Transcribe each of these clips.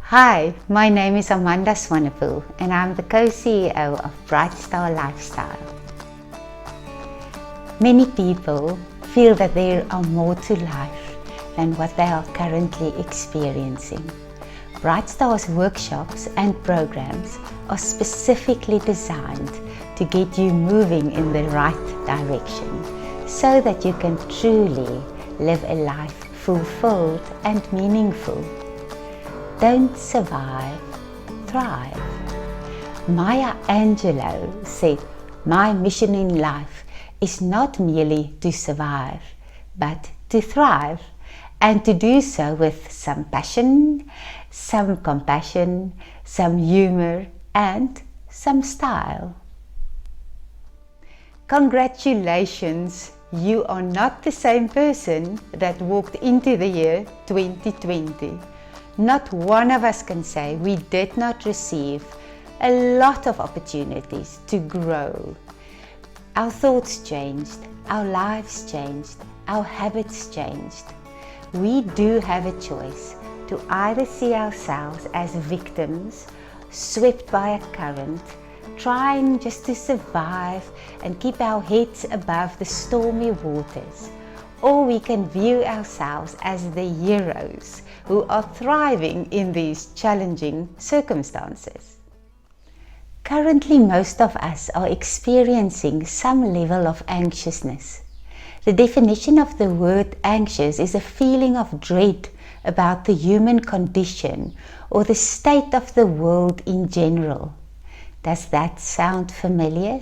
Hi, my name is Amanda Swanepoel and I'm the co-CEO of Bright Star Lifestyle. Many people feel that there are more to life than what they are currently experiencing. Bright Star's workshops and programs are specifically designed to get you moving in the right direction so that you can truly live a life fulfilled and meaningful. Don't survive, thrive. Maya Angelou said, "My mission in life is not merely to survive, but to thrive, and to do so with some passion, some compassion, some humor, and some style." Congratulations, you are not the same person that walked into the year 2020. Not one of us can say we did not receive a lot of opportunities to grow. Our thoughts changed, our lives changed, our habits changed. We do have a choice to either see ourselves as victims, swept by a current, trying just to survive and keep our heads above the stormy waters, or we can view ourselves as the heroes who are thriving in these challenging circumstances. Currently, most of us are experiencing some level of anxiousness. The definition of the word anxious is a feeling of dread about the human condition or the state of the world in general. Does that sound familiar?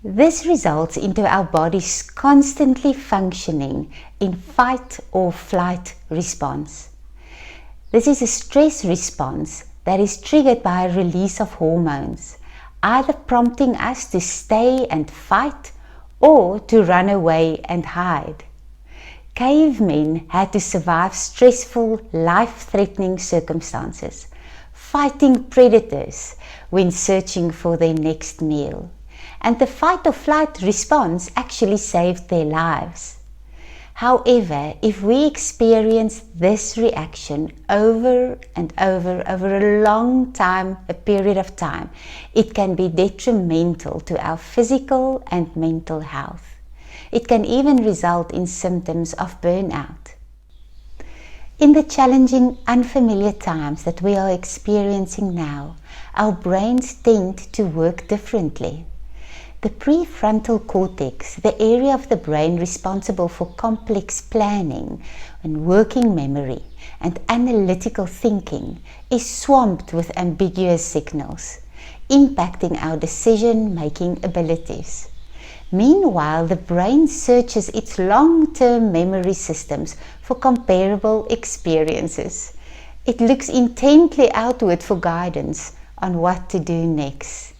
This results into our bodies constantly functioning in fight or flight response. This is a stress response that is triggered by a release of hormones, either prompting us to stay and fight or to run away and hide. Cavemen had to survive stressful, life-threatening circumstances, fighting predators when searching for their next meal. And the fight or flight response actually saved their lives. However, if we experience this reaction over and over a long time, a period of time, it can be detrimental to our physical and mental health. It can even result in symptoms of burnout. In the challenging, unfamiliar times that we are experiencing now, our brains tend to work differently. The prefrontal cortex, the area of the brain responsible for complex planning and working memory and analytical thinking, is swamped with ambiguous signals, impacting our decision-making abilities. Meanwhile, the brain searches its long-term memory systems for comparable experiences. It looks intently outward for guidance on what to do next.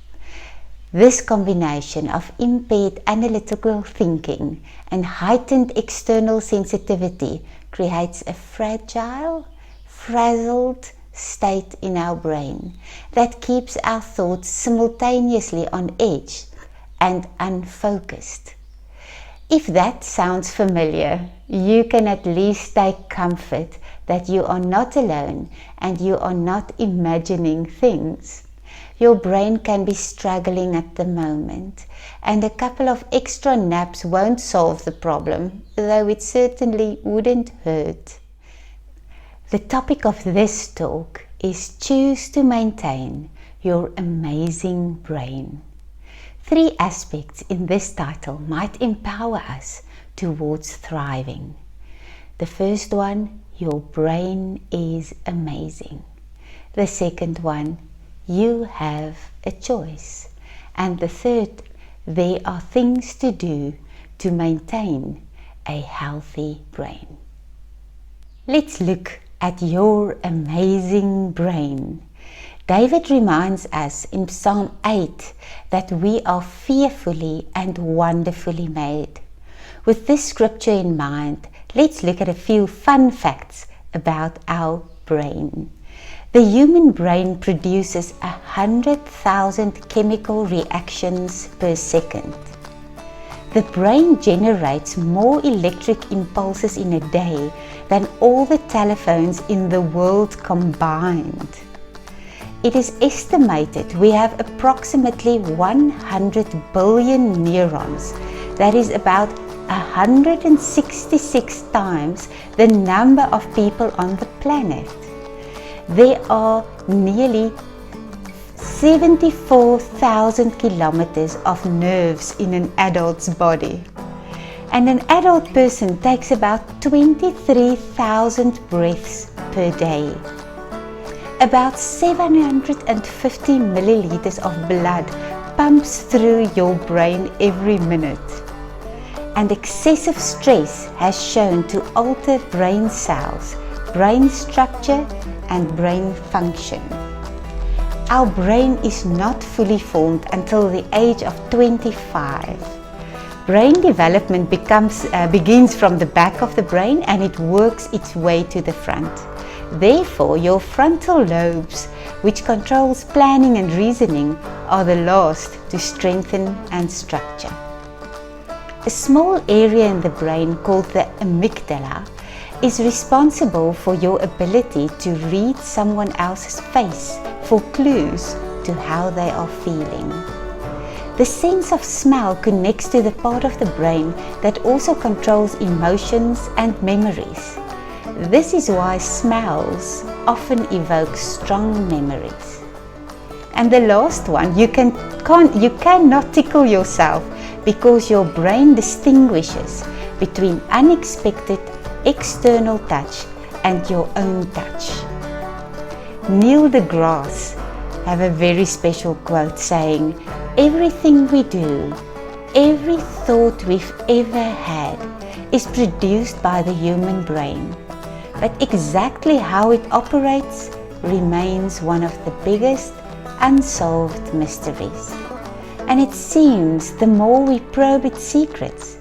This combination of impaired analytical thinking and heightened external sensitivity creates a fragile, frazzled state in our brain that keeps our thoughts simultaneously on edge and unfocused. If that sounds familiar, you can at least take comfort that you are not alone and you are not imagining things. Your brain can be struggling at the moment, and a couple of extra naps won't solve the problem, though it certainly wouldn't hurt. The topic of this talk is choose to maintain your amazing brain. 3 aspects in this title might empower us towards thriving. The first one, your brain is amazing. The second one, you have a choice. And the third, there are things to do to maintain a healthy brain. Let's look at your amazing brain. David reminds us in Psalm 8 that we are fearfully and wonderfully made. With this scripture in mind, let's look at a few fun facts about our brain. The human brain produces 100,000 chemical reactions per second. The brain generates more electric impulses in a day than all the telephones in the world combined. It is estimated we have approximately 100 billion neurons. That is about 166 times the number of people on the planet. There are nearly 74,000 kilometers of nerves in an adult's body. And an adult person takes about 23,000 breaths per day. About 750 milliliters of blood pumps through your brain every minute. And excessive stress has shown to alter brain cells, brain structure, and brain function. Our brain is not fully formed until the age of 25. Brain development begins from the back of the brain and it works its way to the front. Therefore, your frontal lobes, which controls planning and reasoning, are the last to strengthen and structure. A small area in the brain called the amygdala is responsible for your ability to read someone else's face for clues to how they are feeling. The sense of smell connects to the part of the brain that also controls emotions and memories. This is why smells often evoke strong memories. And the last one, you cannot tickle yourself because your brain distinguishes between unexpected external touch and your own touch. Neil deGrasse have a very special quote saying, "Everything we do, every thought we've ever had is produced by the human brain, but exactly how it operates remains one of the biggest unsolved mysteries. And it seems the more we probe its secrets,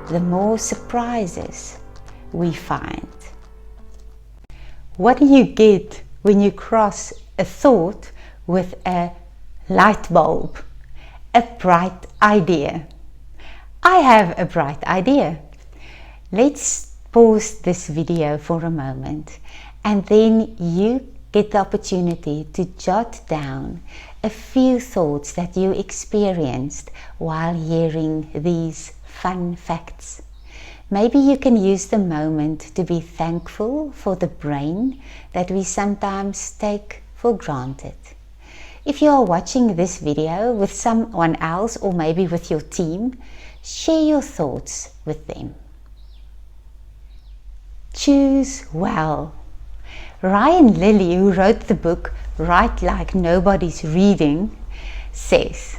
the more surprises we find." What do you get when you cross a thought with a light bulb? A bright idea. I have a bright idea. Let's pause this video for a moment and then you get the opportunity to jot down a few thoughts that you experienced while hearing these fun facts. Maybe you can use the moment to be thankful for the brain that we sometimes take for granted. If you are watching this video with someone else or maybe with your team, share your thoughts with them. Choose well. Ryan Lilly, who wrote the book Write Like Nobody's Reading, says,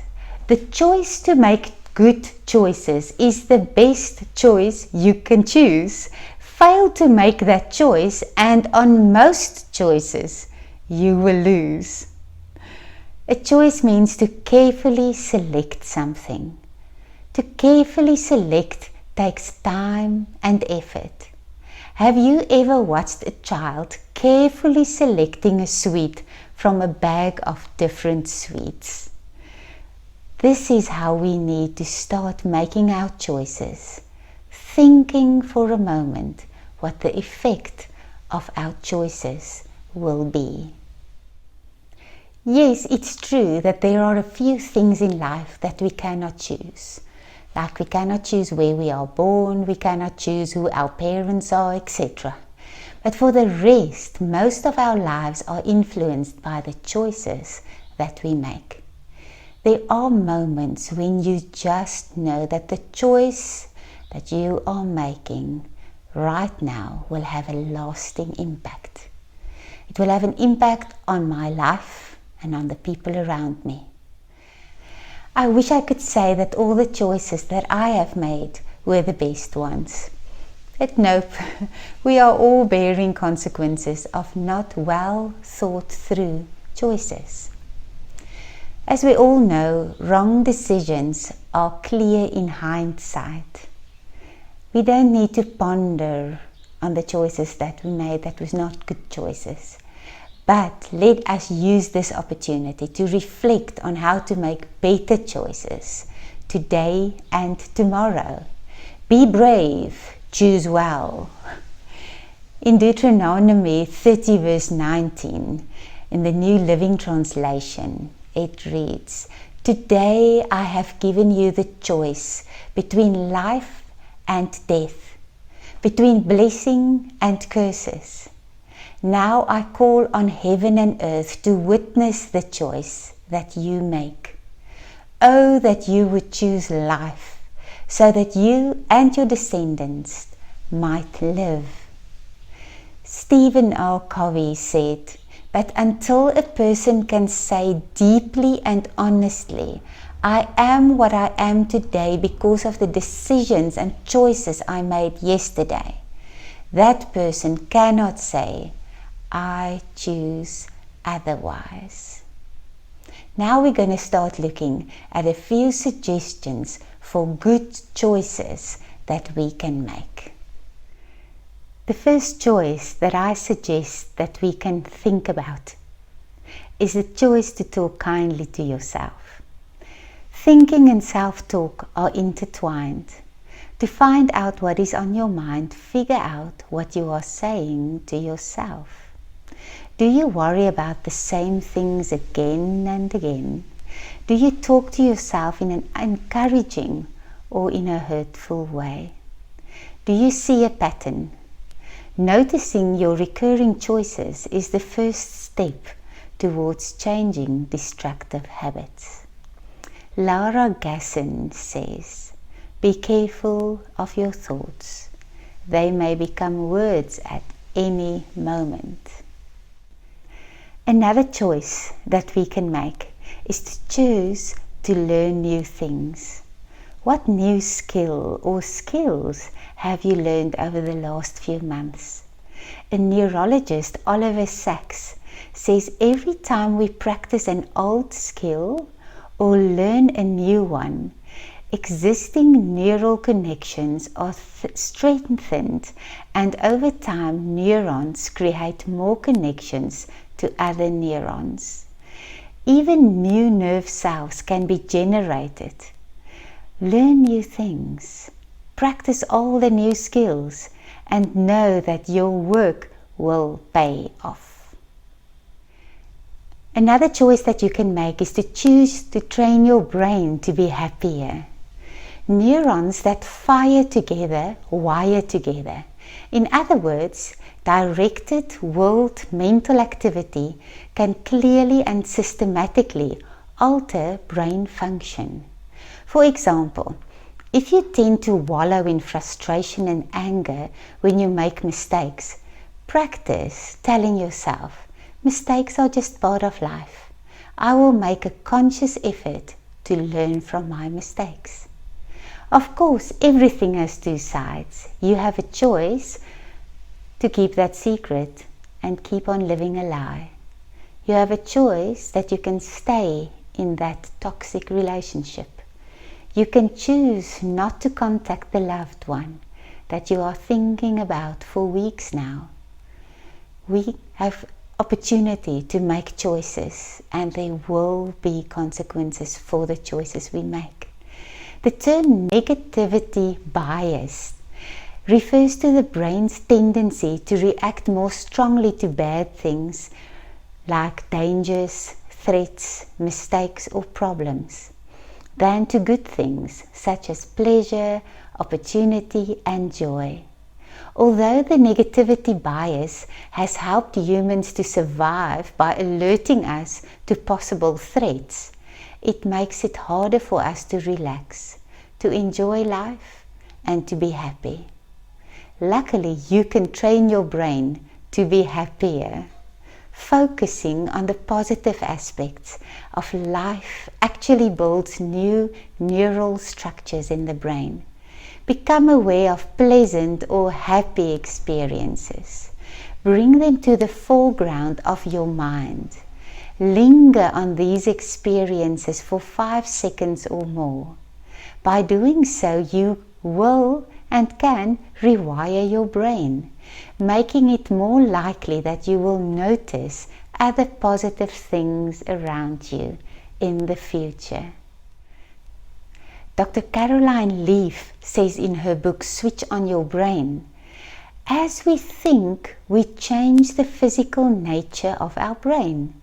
"The choice to make good choices is the best choice you can choose. Fail to make that choice and on most choices you will lose." A choice means to carefully select something. To carefully select takes time and effort. Have you ever watched a child carefully selecting a sweet from a bag of different sweets? This is how we need to start making our choices, thinking for a moment what the effect of our choices will be. Yes, it's true that there are a few things in life that we cannot choose. Like we cannot choose where we are born, we cannot choose who our parents are, etc. But for the rest, most of our lives are influenced by the choices that we make. There are moments when you just know that the choice that you are making right now will have a lasting impact. It will have an impact on my life and on the people around me. I wish I could say that all the choices that I have made were the best ones. But nope, we are all bearing consequences of not well thought through choices. As we all know, wrong decisions are clear in hindsight. We don't need to ponder on the choices that we made that was not good choices. But let us use this opportunity to reflect on how to make better choices today and tomorrow. Be brave, choose well. In Deuteronomy 30 verse 19, in the New Living Translation, it reads, "Today I have given you the choice between life and death, between blessing and curses. Now I call on heaven and earth to witness the choice that you make. Oh, that you would choose life, so that you and your descendants might live." Stephen R. Covey said, "But until a person can say deeply and honestly, I am what I am today because of the decisions and choices I made yesterday, that person cannot say, I choose otherwise." Now we're going to start looking at a few suggestions for good choices that we can make. The first choice that I suggest that we can think about is the choice to talk kindly to yourself. Thinking and self-talk are intertwined. To find out what is on your mind, figure out what you are saying to yourself. Do you worry about the same things again and again? Do you talk to yourself in an encouraging or in a hurtful way? Do you see a pattern? Noticing your recurring choices is the first step towards changing destructive habits. Laura Gasson says, "Be careful of your thoughts. They may become words at any moment." Another choice that we can make is to choose to learn new things. What new skill or skills have you learned over the last few months? A neurologist, Oliver Sacks, says every time we practice an old skill or learn a new one, existing neural connections are strengthened, and over time neurons create more connections to other neurons. Even new nerve cells can be generated. Learn new things, practice all the new skills, and know that your work will pay off. Another choice that you can make is to choose to train your brain to be happier. Neurons that fire together wire together. In other words, directed world mental activity can clearly and systematically alter brain function. For example, if you tend to wallow in frustration and anger when you make mistakes, practice telling yourself, mistakes are just part of life. I will make a conscious effort to learn from my mistakes. Of course, everything has two sides. You have a choice to keep that secret and keep on living a lie. You have a choice that you can stay in that toxic relationship. You can choose not to contact the loved one that you are thinking about for weeks now. We have opportunity to make choices, and there will be consequences for the choices we make. The term negativity bias refers to the brain's tendency to react more strongly to bad things like dangers, threats, mistakes or problems than to good things such as pleasure, opportunity and joy. Although the negativity bias has helped humans to survive by alerting us to possible threats, it makes it harder for us to relax, to enjoy life and to be happy. Luckily, you can train your brain to be happier. Focusing on the positive aspects of life actually builds new neural structures in the brain. Become aware of pleasant or happy experiences. Bring them to the foreground of your mind. Linger on these experiences for 5 seconds or more. By doing so, you will and can rewire your brain, making it more likely that you will notice other positive things around you in the future. Dr. Caroline Leaf says in her book Switch on Your Brain, As we think, we change the physical nature of our brain.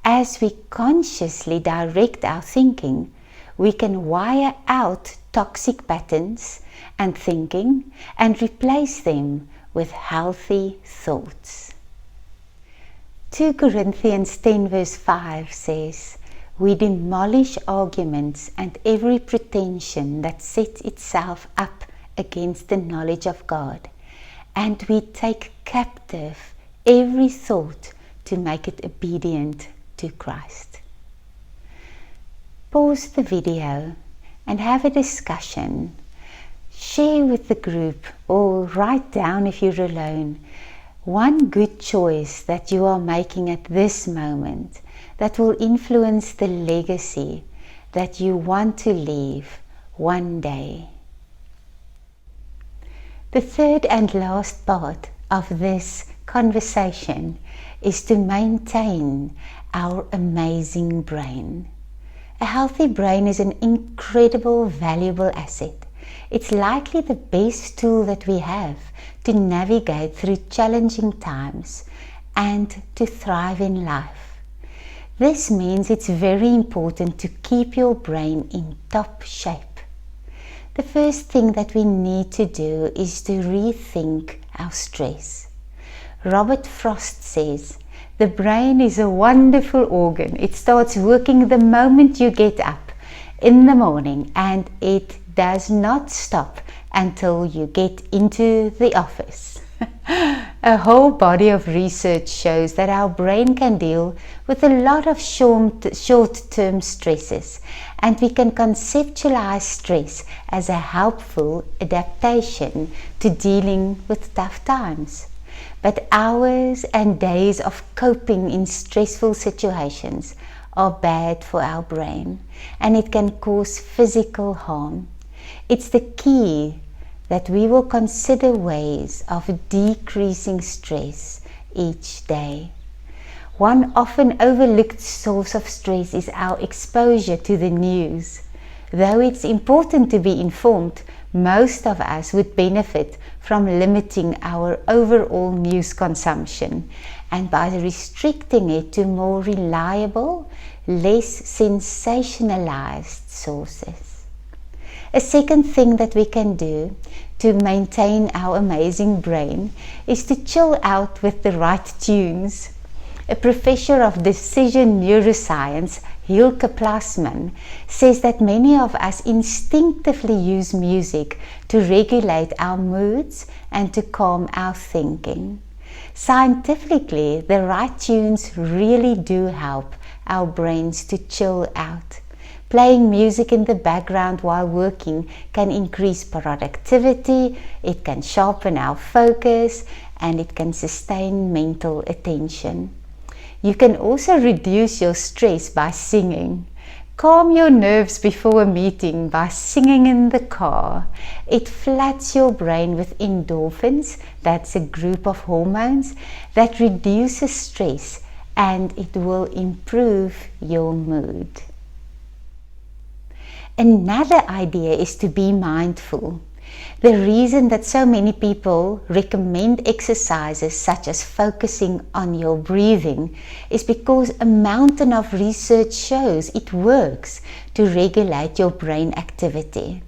As we consciously direct our thinking, we can wire out toxic patterns and thinking and replace them with healthy thoughts. 2 Corinthians 10 verse 5 says, "We demolish arguments and every pretension that sets itself up against the knowledge of God, and we take captive every thought to make it obedient to Christ." Pause the video and have a discussion. Share with the group or write down if you're alone one good choice that you are making at this moment that will influence the legacy that you want to leave one day. The third and last part of this conversation is to maintain our amazing brain. A healthy brain is an incredible, valuable asset. It's likely the best tool that we have to navigate through challenging times and to thrive in life. This means it's very important to keep your brain in top shape. The first thing that we need to do is to rethink our stress. Robert Frost says, "The brain is a wonderful organ. It starts working the moment you get up in the morning, and it does not stop until you get into the office." A whole body of research shows that our brain can deal with a lot of short-term stresses, and we can conceptualize stress as a helpful adaptation to dealing with tough times. But hours and days of coping in stressful situations are bad for our brain, and it can cause physical harm. It's the key that we will consider ways of decreasing stress each day. One often overlooked source of stress is our exposure to the news. Though it's important to be informed, most of us would benefit from limiting our overall news consumption and by restricting it to more reliable, less sensationalized sources. A second thing that we can do to maintain our amazing brain is to chill out with the right tunes. A professor of decision neuroscience, Hilke Plasman, says that many of us instinctively use music to regulate our moods and to calm our thinking. Scientifically, the right tunes really do help our brains to chill out. Playing music in the background while working can increase productivity, it can sharpen our focus, and it can sustain mental attention. You can also reduce your stress by singing. Calm your nerves before a meeting by singing in the car. It floods your brain with endorphins, that's a group of hormones that reduces stress, and it will improve your mood. Another idea is to be mindful. The reason that so many people recommend exercises such as focusing on your breathing is because a mountain of research shows it works to regulate your brain activity.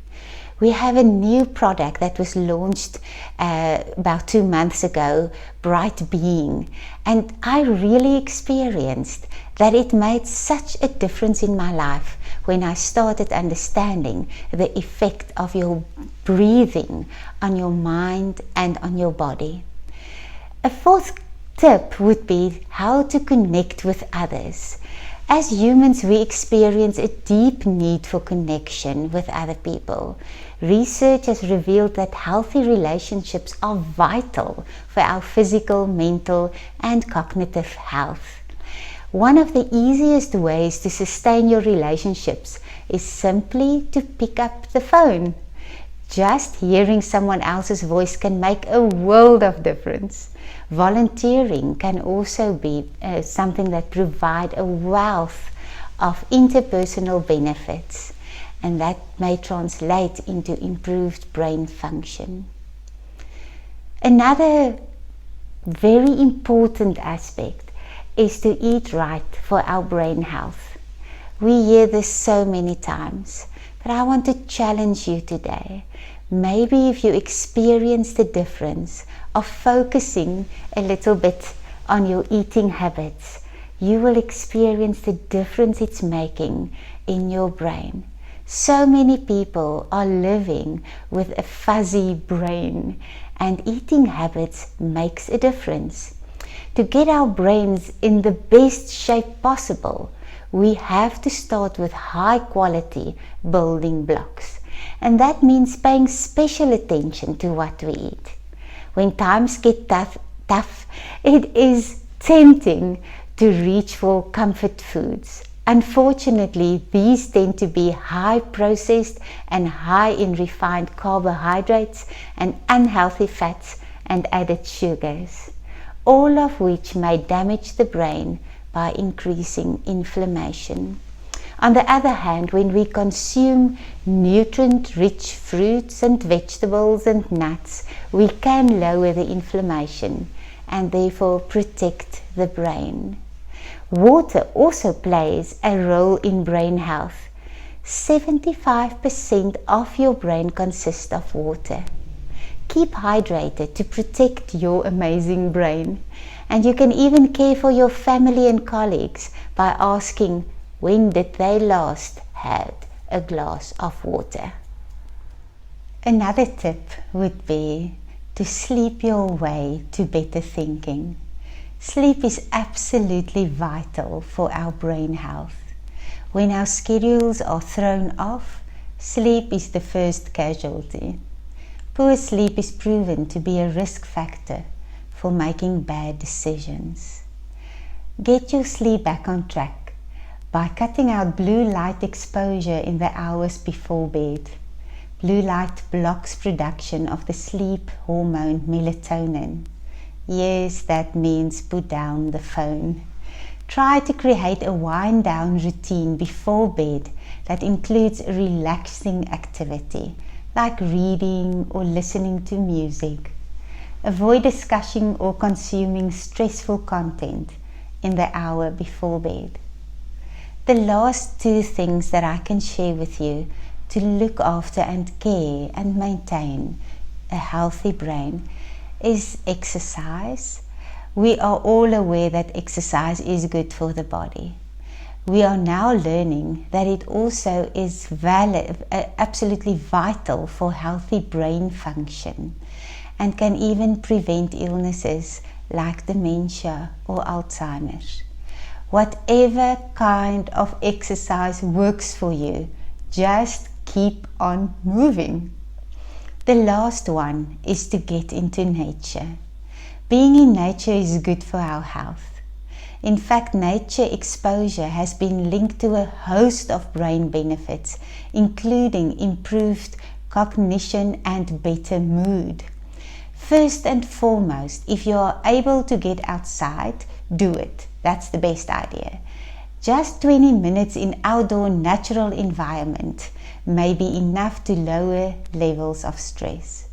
We have a new product that was launched about 2 months ago, Bright Being, and I really experienced that it made such a difference in my life when I started understanding the effect of your breathing on your mind and on your body. A fourth tip would be how to connect with others. As humans, we experience a deep need for connection with other people. Research has revealed that healthy relationships are vital for our physical, mental, and cognitive health. One of the easiest ways to sustain your relationships is simply to pick up the phone. Just hearing someone else's voice can make a world of difference. Volunteering can also be something that provides a wealth of interpersonal benefits, and that may translate into improved brain function. Another very important aspect is to eat right for our brain health. We hear this so many times, but I want to challenge you today. Maybe if you experience the difference of focusing a little bit on your eating habits, you will experience the difference it's making in your brain. So many people are living with a fuzzy brain, and eating habits makes a difference. To get our brains in the best shape possible, we have to start with high quality building blocks. And that means paying special attention to what we eat. When times get tough, it is tempting to reach for comfort foods. Unfortunately, these tend to be high processed and high in refined carbohydrates and unhealthy fats and added sugars, all of which may damage the brain by increasing inflammation. On the other hand, when we consume nutrient-rich fruits and vegetables and nuts, we can lower the inflammation and therefore protect the brain. Water also plays a role in brain health. 75% of your brain consists of water. Keep hydrated to protect your amazing brain. And you can even care for your family and colleagues by asking, when did they last had a glass of water? Another tip would be to sleep your way to better thinking. Sleep is absolutely vital for our brain health. When our schedules are thrown off, sleep is the first casualty. Poor sleep is proven to be a risk factor for making bad decisions. Get your sleep back on track by cutting out blue light exposure in the hours before bed. Blue light blocks production of the sleep hormone melatonin. Yes, that means put down the phone. Try to create a wind down routine before bed that includes relaxing activity like reading or listening to music. Avoid discussing or consuming stressful content in the hour before bed. The last two things that I can share with you to look after and care and maintain a healthy brain is exercise. We are all aware that exercise is good for the body. We are now learning that it also is absolutely vital for healthy brain function and can even prevent illnesses like dementia or Alzheimer's. Whatever kind of exercise works for you, just keep on moving. The last one is to get into nature. Being in nature is good for our health. In fact, nature exposure has been linked to a host of brain benefits, including improved cognition and better mood. First and foremost, if you are able to get outside, do it. That's the best idea. Just 20 minutes in outdoor natural environment may be enough to lower levels of stress.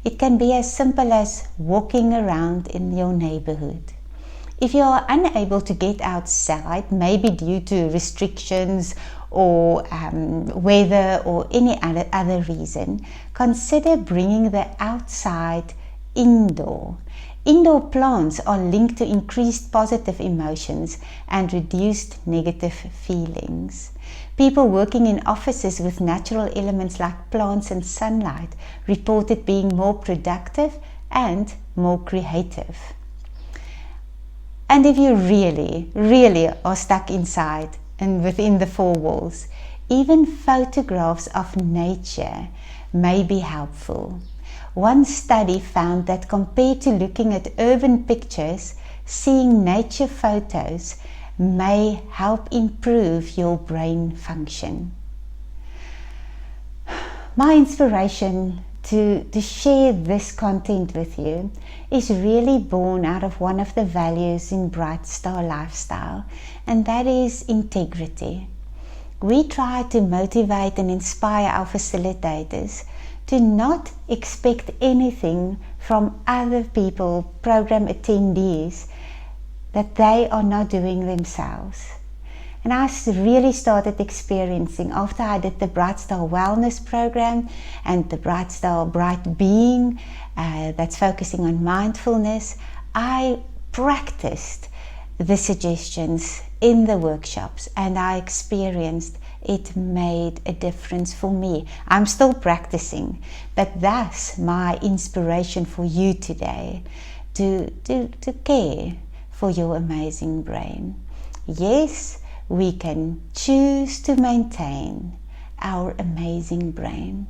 It can be as simple as walking around in your neighborhood. If you are unable to get outside, maybe due to restrictions or weather or any other reason, consider bringing the outside indoor. Indoor plants are linked to increased positive emotions and reduced negative feelings. People working in offices with natural elements like plants and sunlight reported being more productive and more creative. And if you really are stuck inside and within the four walls, even photographs of nature may be helpful. One study found that compared to looking at urban pictures, seeing nature photos may help improve your brain function. My inspiration to share this content with you is really born out of one of the values in Bright Star Lifestyle, and that is integrity. We try to motivate and inspire our facilitators Do not expect anything from other people, program attendees, that they are not doing themselves. And I really started experiencing, after I did the Bright Star Wellness program and the Bright Star Bright Being, that's focusing on mindfulness, I practiced the suggestions in the workshops, and I experienced it made a difference for me. I'm still practicing, but that's my inspiration for you today, to care for your amazing brain. Yes, we can choose to maintain our amazing brain.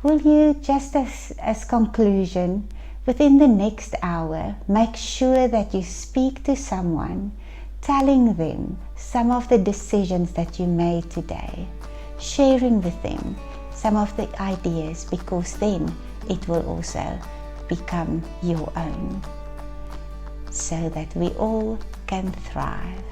Will you, just as conclusion, within the next hour, make sure that you speak to someone, telling them some of the decisions that you made today, sharing with them some of the ideas, because then it will also become your own, so that we all can thrive.